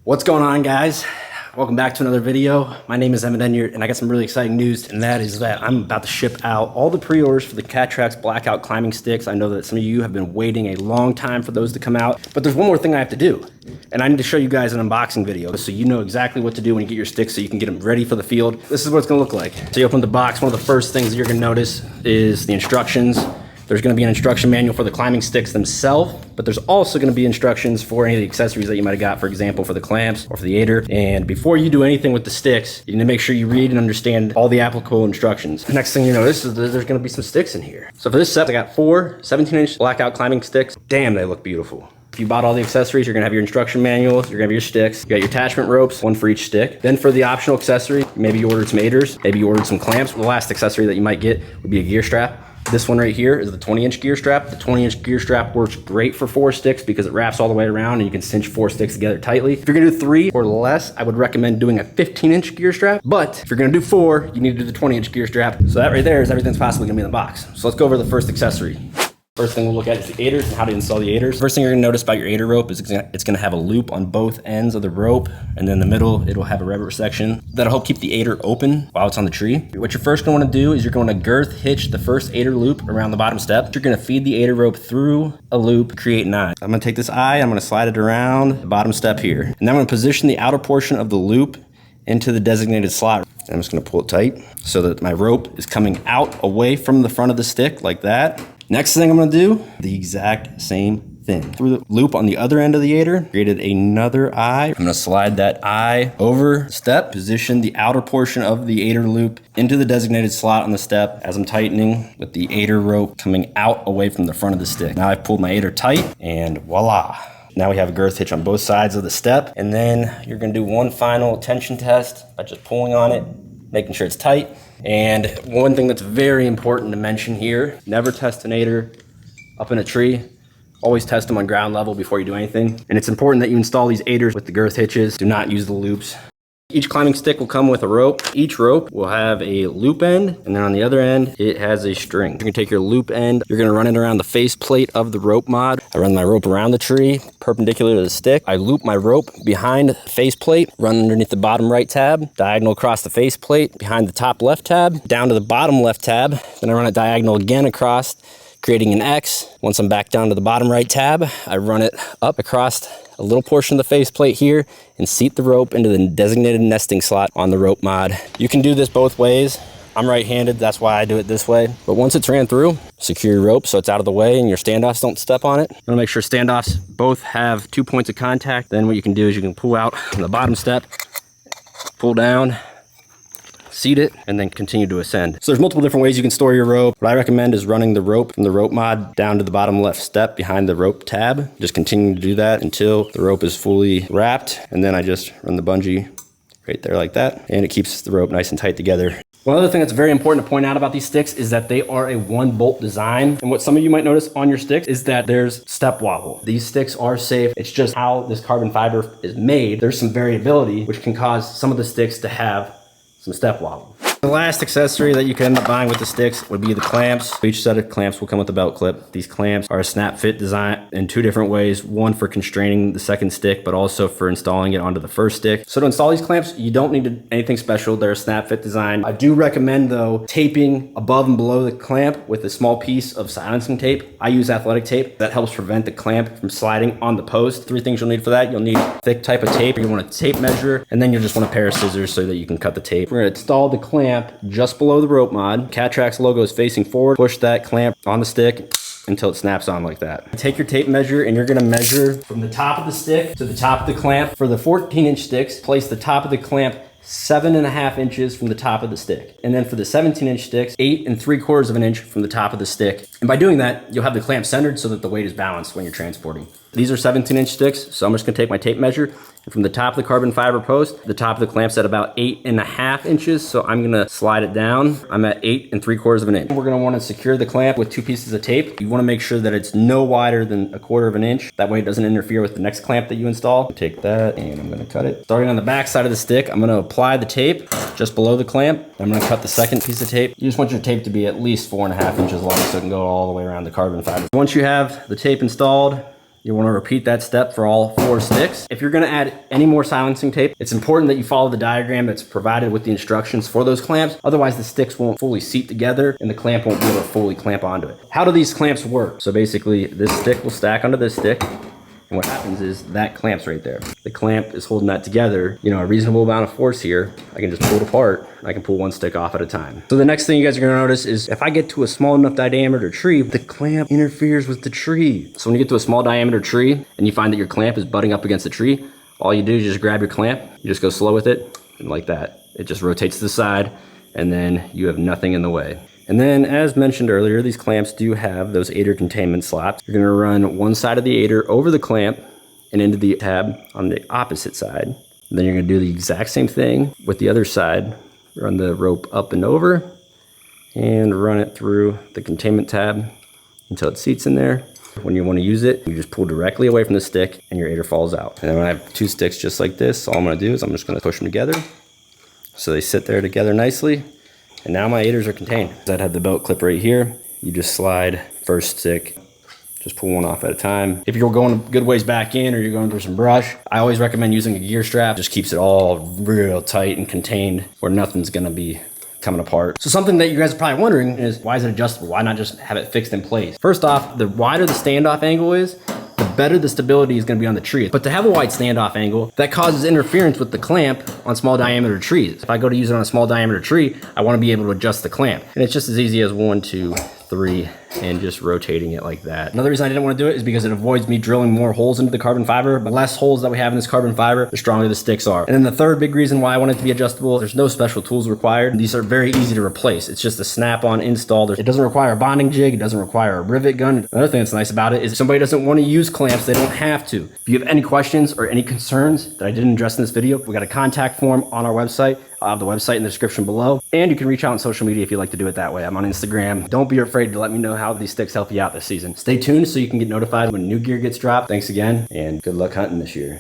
What's going on, guys? Welcome back to another video. My name is Emmett Enyart, and I got some really exciting news, and that is that I'm about to ship out all the pre-orders for the Trax Blackout climbing sticks. I know that some of you have been waiting a long time for those to come out, but there's one more thing I have to do, and I need to show you guys an unboxing video so you know exactly what to do when you get your sticks so you can get them ready for the field. This is what it's gonna look like. So you open the box, one of the first things you're gonna notice is the instructions. There's gonna be an instruction manual for the climbing sticks themselves, but there's also gonna be instructions for any of the accessories that you might've got, for example, for the clamps or for the aider. And before you do anything with the sticks, you need to make sure you read and understand all the applicable instructions. The next thing you notice is that there's gonna be some sticks in here. So for this set, I got 4 17-inch Blackout climbing sticks. Damn, they look beautiful. If you bought all the accessories, you're gonna have your instruction manual, you're gonna have your sticks, you got your attachment ropes, 1 for each stick. Then for the optional accessory, maybe you ordered some aiders, maybe you ordered some clamps. The last accessory that you might get would be a gear strap. This one right here is the 20-inch gear strap. The 20-inch gear strap works great for 4 sticks because it wraps all the way around and you can cinch 4 sticks together tightly. If you're gonna do 3 or less, I would recommend doing a 15-inch gear strap. But if you're gonna do 4, you need to do the 20-inch gear strap. So that right there is everything's possibly gonna be in the box. So let's go over the first accessory. First thing we'll look at is the aiders and how to install the aiders. First thing you're gonna notice about your aider rope is it's gonna have a loop on both ends of the rope, and then in the middle, it'll have a rubber section that'll help keep the aider open while it's on the tree. What you're first gonna wanna do is you're gonna girth hitch the first aider loop around the bottom step. You're gonna feed the aider rope through a loop, create an eye. I'm gonna take this eye, I'm gonna slide it around the bottom step here. And then I'm gonna position the outer portion of the loop into the designated slot. I'm just gonna pull it tight so that my rope is coming out away from the front of the stick like that. Next thing I'm gonna do, the exact same thing. Through the loop on the other end of the aider, created another eye. I'm gonna slide that eye over the step, position the outer portion of the aider loop into the designated slot on the step as I'm tightening with the aider rope coming out away from the front of the stick. Now I've pulled my aider tight and voila. Now we have a girth hitch on both sides of the step, and then you're gonna do one final tension test by just pulling on it, making sure it's tight. And one thing that's very important to mention here, never test an aider up in a tree. Always test them on ground level before you do anything. And it's important that you install these aiders with the girth hitches. Do not use the loops. Each climbing stick will come with a rope. Each rope will have a loop end, and then on the other end, it has a string. You're gonna take your loop end, you're gonna run it around the face plate of the rope mod. I run my rope around the tree, perpendicular to the stick. I loop my rope behind the face plate, run underneath the bottom right tab, diagonal across the face plate, behind the top left tab, down to the bottom left tab. Then I run it diagonal again across, creating an X. Once I'm back down to the bottom right tab, I run it up across a little portion of the face plate here and seat the rope into the designated nesting slot on the rope mod. You can do this both ways. I'm right-handed, that's why I do it this way. But once it's ran through, secure your rope so it's out of the way and your standoffs don't step on it. I'm gonna make sure standoffs both have 2 points of contact. Then what you can do is you can pull out on the bottom step, pull down, seat it, and then continue to ascend. So there's multiple different ways you can store your rope. What I recommend is running the rope from the rope mod down to the bottom left step behind the rope tab. Just continue to do that until the rope is fully wrapped. And then I just run the bungee right there like that. And it keeps the rope nice and tight together. One other thing that's very important to point out about these sticks is that they are a 1-bolt design. And what some of you might notice on your sticks is that there's step wobble. These sticks are safe. It's just how this carbon fiber is made. There's some variability, which can cause some of the sticks to have some step wobble. The last accessory that you can end up buying with the sticks would be the clamps. Each set of clamps will come with a belt clip. These clamps are a snap fit design in 2 different ways. One for constraining the second stick, but also for installing it onto the first stick. So to install these clamps, you don't need anything special. They're a snap fit design. I do recommend though, taping above and below the clamp with a small piece of silencing tape. I use athletic tape. That helps prevent the clamp from sliding on the post. 3 things you'll need for that. You'll need a thick type of tape. You want a tape measure, and then you'll just want a pair of scissors so that you can cut the tape. We're gonna install the clamp just below the rope mod. Trax logo is facing forward. Push that clamp on the stick until it snaps on like that. Take your tape measure and you're gonna measure from the top of the stick to the top of the clamp. For the 14-inch sticks, place the top of the clamp 7.5 inches from the top of the stick. And then for the 17-inch sticks, 8 3/4 of an inch from the top of the stick. And by doing that, you'll have the clamp centered so that the weight is balanced when you're transporting. These are 17-inch sticks, so I'm just gonna take my tape measure, and from the top of the carbon fiber post, the top of the clamp's at about 8.5 inches, so I'm gonna slide it down. I'm at 8 3/4 of an inch. We're gonna wanna secure the clamp with 2 pieces of tape. You wanna make sure that it's no wider than 1/4 of an inch. That way it doesn't interfere with the next clamp that you install. Take that, and I'm gonna cut it. Starting on the back side of the stick, I'm gonna apply the tape just below the clamp. I'm gonna cut the second piece of tape. You just want your tape to be at least 4.5 inches long so it can go all the way around the carbon fiber. Once you have the tape installed, You want to repeat that step for all 4 sticks. If you're going to add any more silencing tape, it's important that you follow the diagram that's provided with the instructions for those clamps. Otherwise, the sticks won't fully seat together and the clamp won't be able to fully clamp onto it. How do these clamps work? So basically, this stick will stack onto this stick. And what happens is that clamp's right there. The clamp is holding that together. You know, a reasonable amount of force here. I can just pull it apart. I can pull one stick off at a time. So the next thing you guys are gonna notice is if I get to a small enough diameter tree, the clamp interferes with the tree. So when you get to a small diameter tree and you find that your clamp is butting up against the tree, all you do is just grab your clamp, you just go slow with it, and like that. It just rotates to the side, and then you have nothing in the way. And then, as mentioned earlier, these clamps do have those aider containment slots. You're gonna run one side of the aider over the clamp and into the tab on the opposite side. And then you're gonna do the exact same thing with the other side. Run the rope up and over and run it through the containment tab until it seats in there. When you wanna use it, you just pull directly away from the stick and your aider falls out. And then when I have 2 sticks just like this, all I'm gonna do is I'm just gonna push them together so they sit there together nicely. And now my aiders are contained. I'd have the belt clip right here. You just slide first stick, just pull one off at a time. If you're going a good ways back in or you're going through some brush, I always recommend using a gear strap. Just keeps it all real tight and contained where nothing's gonna be coming apart. So something that you guys are probably wondering is, why is it adjustable? Why not just have it fixed in place? First off, the wider the standoff angle is, the better the stability is gonna be on the tree. But to have a wide standoff angle, that causes interference with the clamp on small diameter trees. If I go to use it on a small diameter tree, I wanna be able to adjust the clamp. And it's just as easy as 1, 2, 3, and just rotating it like that. Another reason I didn't want to do it is because it avoids me drilling more holes into the carbon fiber. The less holes that we have in this carbon fiber, the stronger the sticks are. And then the third big reason why I want it to be adjustable, there's no special tools required. These are very easy to replace. It's just a snap-on install. It doesn't require a bonding jig. It doesn't require a rivet gun. Another thing that's nice about it is if somebody doesn't want to use clamps, they don't have to. If you have any questions or any concerns that I didn't address in this video, we got a contact form on our website. I'll have the website in the description below. And you can reach out on social media if you'd like to do it that way. I'm on Instagram. Don't be afraid to let me know how these sticks help you out this season. Stay tuned so you can get notified when new gear gets dropped. Thanks again, and good luck hunting this year.